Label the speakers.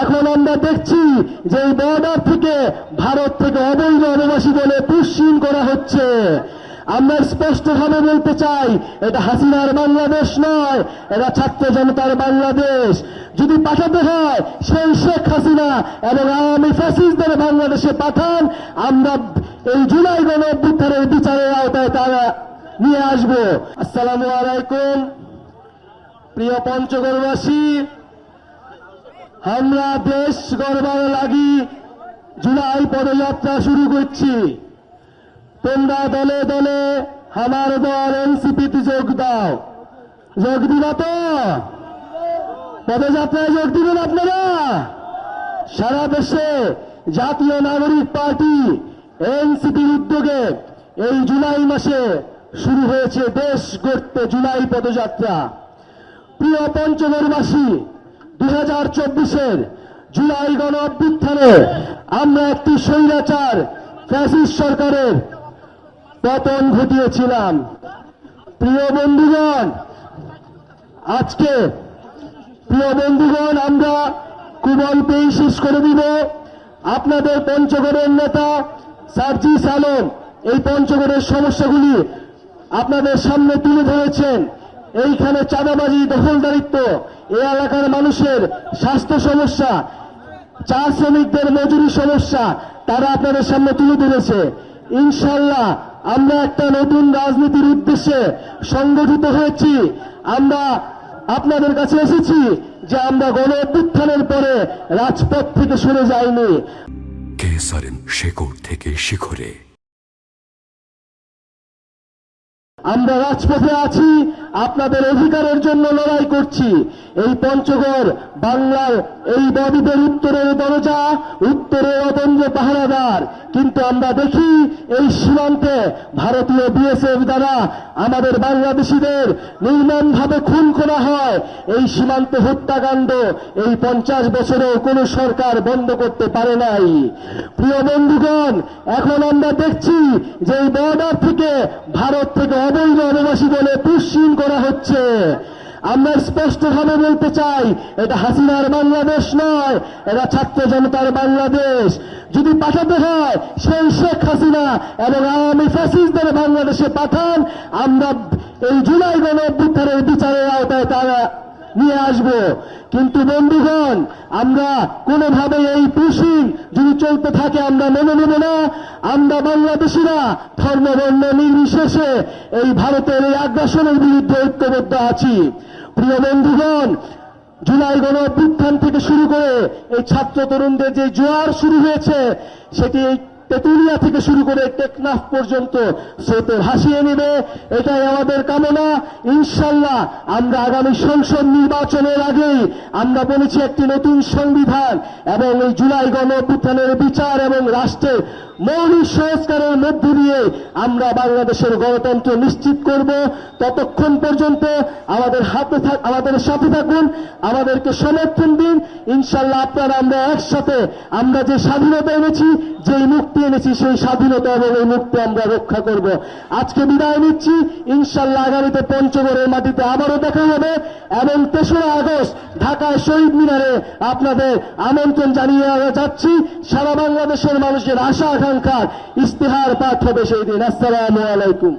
Speaker 1: এখন আমরা দেখছি যে এই বর্ডার থেকে ভারত থেকে অবৈধ অভিবাসী বলে পুশিং করা হচ্ছে। আমরা স্পষ্টভাবে বলতে চাই, এটা হাসিনার বাংলাদেশ নয়, এটা ছাত্র জনতার বাংলাদেশ। যদি পাঠাতে হয় সেই শেখ হাসিনা এবং আওয়ামী ফ্যাসিস্টদের বাংলাদেশে পাঠান, আমরা এই জুলাই গণ অভ্যুত্থানের বিচারের আওতায় তারা নিয়ে আসব। আসসালামু আলাইকুম প্রিয় পঞ্চগড়বাসী, আমরা দেশ গড়বার লাগি জুলাই পদযাত্রা শুরু করছি। তোমরা দলে দলে আমার দল এনসিপিতে যোগ দাও। যোগ দিবা তো? পদযাত্রায় যোগ দিবেন আপনারা? সারা দেশে জাতীয় নাগরিক পার্টি এনসিপির উদ্যোগে এই জুলাই মাসে শুরু হয়েছে দেশ গড়তে জুলাই পদযাত্রা। প্রিয় পঞ্চগড়বাসী, 2024-এর জুলাই গণ অভ্যুত্থানে আমরা একটি স্বৈরাচার ফ্যাসিস্ট সরকারের পতন ঘটিয়েছিলাম। প্রিয় বন্ধুগণ, আমরা খুব অল্পেই শেষ করে দিব। আপনাদের পঞ্চগড়ের নেতা সার্জিস আলম এই পঞ্চগড়ের সমস্যাগুলি আপনাদের সামনে তুলে ধরেছেন। এইখানে চাঁদাবাজি, দখলদারিত্ব, এই এলাকার মানুষের স্বাস্থ্য সমস্যা, চা শ্রমিকদের মজুরি সমস্যা তারা আপনাদের সামনে তুলে ধরেছে। ইনশাআল্লাহ আমরা একটা নতুন রাজনীতির উদ্দেশ্যে সংগঠিত হয়েছি। আমরা আপনাদের কাছে এসেছি যে আমরা গণ অভ্যুত্থানের পরে রাজপথ থেকে সরে যাইনি।
Speaker 2: কেসারেন শেকড় থেকে শিখরে
Speaker 1: আমরা রাজপথে আছি, আপনাদের অধিকারের জন্য লড়াই করছি। এই পঞ্চগড় বাংলার এই দাবিদের উত্তরের দরজা, উত্তরের অদম্য পাহারাদার। কিন্তু আমরা দেখি এই সীমান্তে ভারতীয় বিএসএফ দ্বারা আমাদের বাংলাদেশিদের নির্মমভাবে খুন করা হয়। এই সীমান্তে হত্যাকাণ্ড এই 50 বছরেও কোনো সরকার বন্ধ করতে পারে নাই। প্রিয় বন্ধুগণ, এখন আমরা দেখছি যে এই বর্ডার থেকে ভারত থেকে অবৈধ অভিবাসী বলে পুশিং করা হচ্ছে। আমরা স্পষ্টভাবে বলতে চাই, এটা হাসিনার বাংলাদেশ নয়, এটা ছাত্র জনতার বাংলাদেশ। যদি পাঠাতে হয় সেই শেখ হাসিনা এবং আওয়ামী ফ্যাসিস্টদের বাংলাদেশে পাঠান, আমরা এই জুলাই গণ অভ্যুত্থানের বিচারের আওতায় তারা নিয়ে আসব। কিন্তু বন্ধুগণ, আমরা কোনোভাবে এই পুশিং যদি চলতে থাকে আমরা মেনে নেব না। আমরা বাংলাদেশিরা ধর্ম বর্ণ নির্বিশেষে এই ভারতের এই আগ্রাসনের বিরুদ্ধে ঐক্যবদ্ধ আছি। প্রিয় বন্ধুগণ, জুলাই গণ অভ্যুত্থান থেকে শুরু করে এই ছাত্র তরুণদের যে জোয়ার শুরু হয়েছে, সেটি এই তেতুলিয়া থেকে শুরু করে টেকনাফ পর্যন্ত স্রোতে ভাসিয়ে নেবে, এটাই আমাদের কামনা। ইনশাআল্লাহ আমরা আগামী সংসদ নির্বাচনের আগেই আমরা বলেছি একটি নতুন সংবিধান এবং এই জুলাই গণ অভ্যুত্থানের বিচার এবং রাষ্ট্রের মৌলিক সংস্কারের মধ্য দিয়ে আমরা বাংলাদেশের গণতন্ত্র নিশ্চিত করব। ততক্ষণ পর্যন্ত আমাদের সাথে থাকুন, আমাদেরকে সমর্থন দিন। ইনশাআল্লাহ আপনারা আমরা একসাথে আমরা যে স্বাধীনতা এনেছি, যেই মুক্তি এনেছি, সেই স্বাধীনতা এবং এই মুক্তি আমরা রক্ষা করব। আজকে বিদায় নিচ্ছি। ইনশাআল্লাহ আগামীতে পঞ্চগড়ের মাটিতে আবারও দেখা হবে এবং 3রা আগস্ট ঢাকায় শহীদ মিনারে আপনাদের আমন্ত্রণ জানিয়ে যাচ্ছি। সারা বাংলাদেশের মানুষের আশা আকাঙ্ক্ষার ইস্তেহার পাঠ হবে সেই দিন। আসসালামু আলাইকুম।